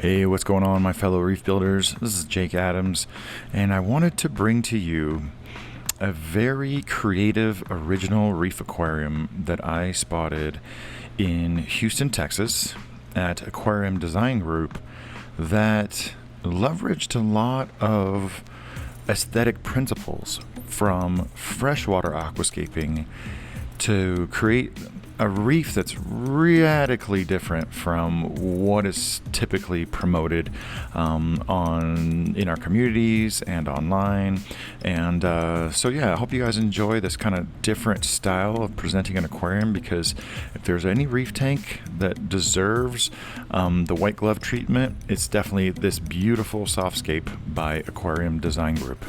Hey, what's going on, my fellow reef builders? This is Jake Adams, and I wanted to bring to you a very creative, original reef aquarium that I spotted in Houston, Texas at Aquarium Design Group that leveraged a lot of aesthetic principles from freshwater aquascaping to create a reef that's radically different from what is typically promoted in our communities and online. And so yeah, I hope you guys enjoy this kind of different style of presenting an aquarium, because if there's any reef tank that deserves the white glove treatment, it's definitely this beautiful SoftScape by Aquarium Design Group.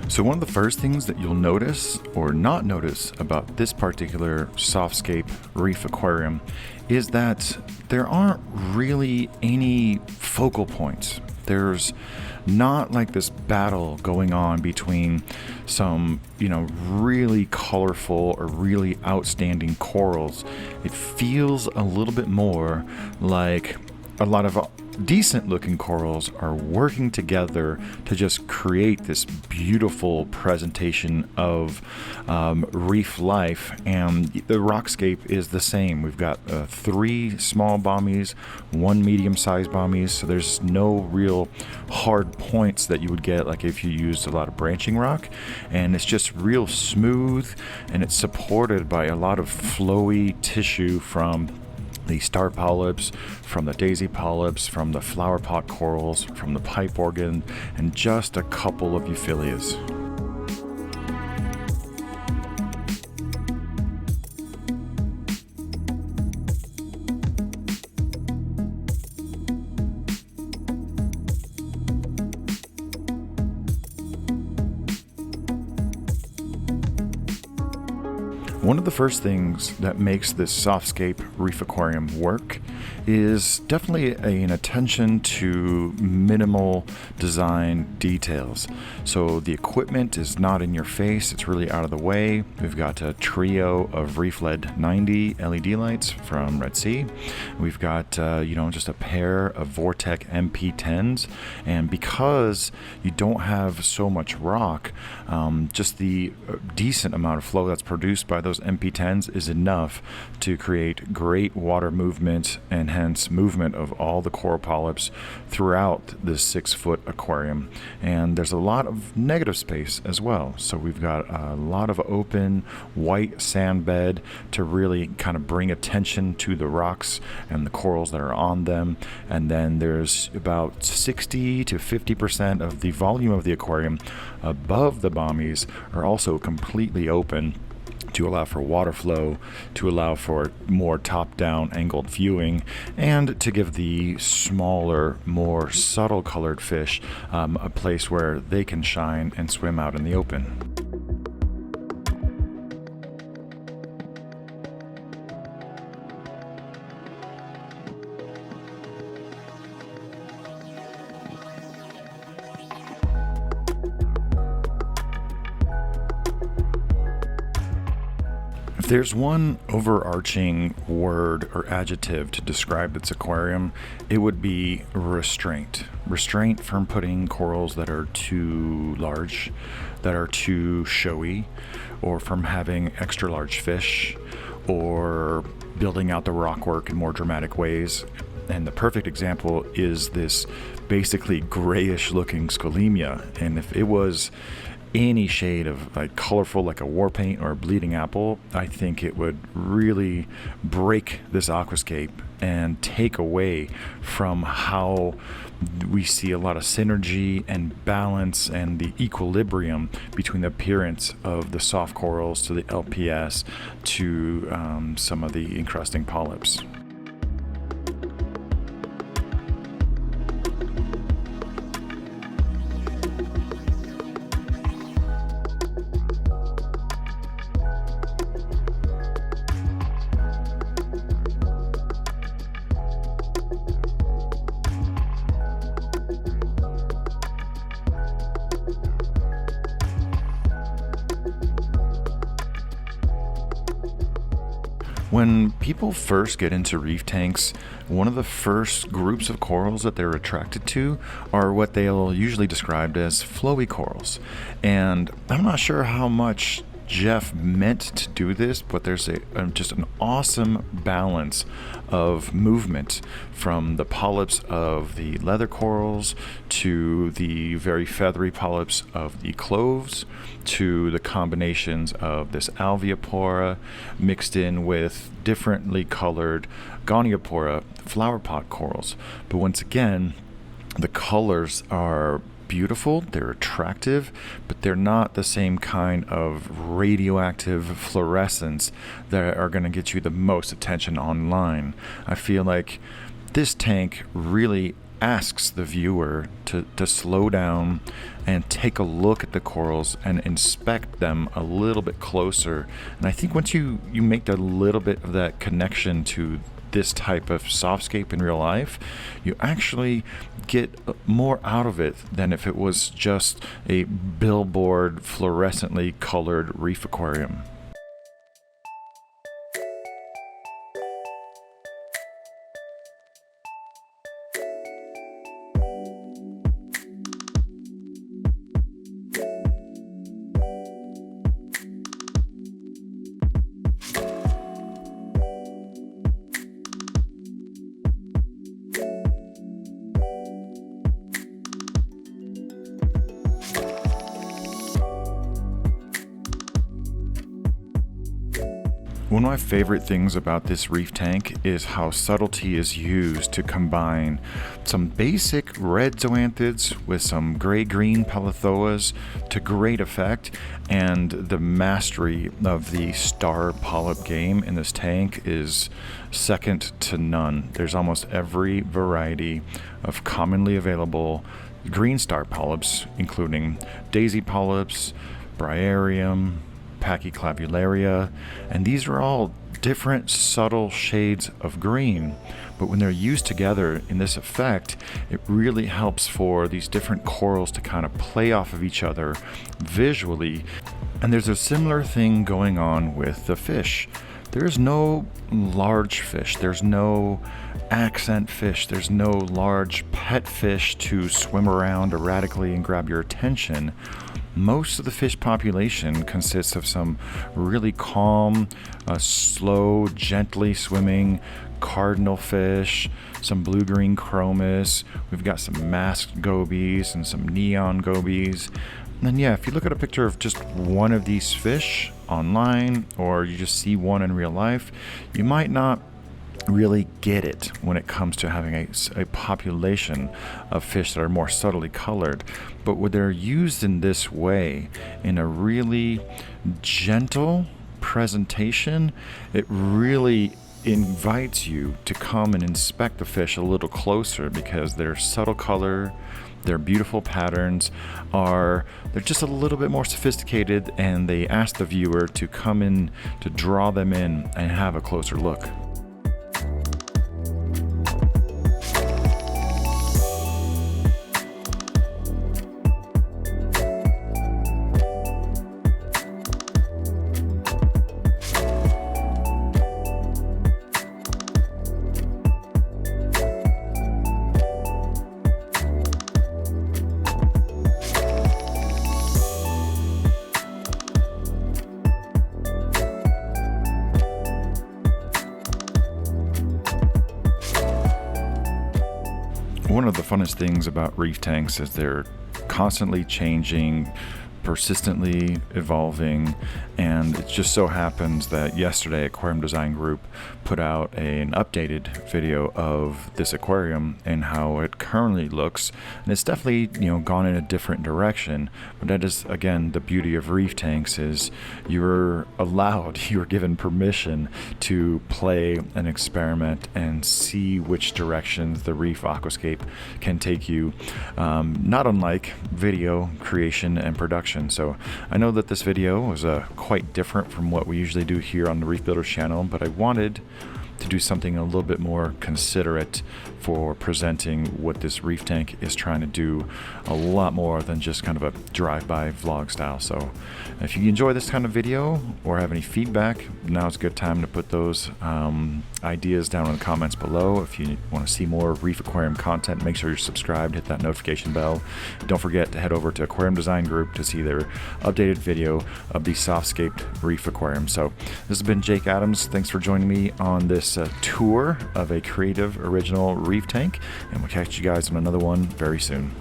So one of the first things that you'll notice or not notice about this particular SoftScape Reef aquarium is that there aren't really any focal points. There's not like this battle going on between some, really colorful or really outstanding corals. It feels a little bit more like a lot of decent looking corals are working together to just create this beautiful presentation of reef life. And the rockscape is the same. We've got 3 small bommies, 1 medium-sized bommies, so there's no real hard points that you would get like if you used a lot of branching rock, and it's just real smooth, and it's supported by a lot of flowy tissue from the star polyps, from the daisy polyps, from the flower pot corals, from the pipe organ, and just a couple of euphyllias. One of the first things that makes this SoftScape Reef Aquarium work is definitely an attention to minimal design details. So the equipment is not in your face, it's really out of the way. We've got a trio of Reef LED 90 LED lights from Red Sea. We've got just a pair of Vortec MP10s, and because you don't have so much rock, just the decent amount of flow that's produced by those MP10s is enough to create great water movement and hence movement of all the coral polyps throughout this 6-foot aquarium. And there's a lot of negative space as well. So we've got a lot of open white sand bed to really kind of bring attention to the rocks and the corals that are on them. And then there's about 60 to 50% of the volume of the aquarium above the bommies are also completely open to allow for water flow, to allow for more top-down angled viewing, and to give the smaller, more subtle colored fish a place where they can shine and swim out in the open. If there's one overarching word or adjective to describe its aquarium, it would be restraint. Restraint from putting corals that are too large, that are too showy, or from having extra large fish, or building out the rockwork in more dramatic ways. And the perfect example is this basically grayish looking scolemia. And if it was any shade of like colorful, like a war paint or a bleeding apple, I think it would really break this aquascape and take away from how we see a lot of synergy and balance and the equilibrium between the appearance of the soft corals to the LPS to some of the encrusting polyps. When people first get into reef tanks, one of the first groups of corals that they're attracted to are what they'll usually describe as flowy corals. And I'm not sure how much Jeff meant to do this, but there's just an awesome balance of movement from the polyps of the leather corals to the very feathery polyps of the cloves to the combinations of this alveopora mixed in with differently colored goniopora flower pot corals. But once again, the colors are beautiful, they're attractive, but they're not the same kind of radioactive fluorescence that are going to get you the most attention online. I feel like this tank really asks the viewer to slow down and take a look at the corals and inspect them a little bit closer. And I think once you make a little bit of that connection to this type of softscape in real life, you actually get more out of it than if it was just a billboard fluorescently colored reef aquarium. One of my favorite things about this reef tank is how subtlety is used to combine some basic red zoanthids with some gray-green palithoas to great effect, and the mastery of the star polyp game in this tank is second to none. There's almost every variety of commonly available green star polyps, including daisy polyps, Briarium, Pachyclavularia, and these are all different subtle shades of green, but when they're used together in this effect, it really helps for these different corals to kind of play off of each other visually. And there's a similar thing going on with the fish. There's no large fish, there's no accent fish, there's no large pet fish to swim around erratically and grab your attention. Most of the fish population consists of some really calm, slow, gently swimming cardinal fish, some blue-green chromis. We've got some masked gobies and some neon gobies. And then, yeah, if you look at a picture of just one of these fish online, or you just see one in real life, you might not really get it when it comes to having a population of fish that are more subtly colored. But when they're used in this way, in a really gentle presentation, it really invites you to come and inspect the fish a little closer, because their subtle color, their beautiful patterns they're just a little bit more sophisticated, and they ask the viewer to come in, to draw them in and have a closer look. One of the funnest things about reef tanks is they're constantly changing, persistently evolving, and it just so happens that yesterday Aquarium Design Group put out an updated video of this aquarium and how it currently looks, and it's definitely gone in a different direction. But that is, again, the beauty of reef tanks, is you're given permission to play and experiment and see which directions the reef aquascape can take you, not unlike video creation and production. So I know that this video was quite different from what we usually do here on the Reef Builders channel, but I wanted to do something a little bit more considerate for presenting what this reef tank is trying to do, a lot more than just kind of a drive-by vlog style. So if you enjoy this kind of video or have any feedback, now's a good time to put those ideas down in the comments below. If you want to see more Reef Aquarium content, make sure you're subscribed, hit that notification bell. Don't forget to head over to Aquarium Design Group to see their updated video of the SoftScape Reef Aquarium. So this has been Jake Adams. Thanks for joining me on this tour of a creative, original reef tank, and we'll catch you guys on another one very soon.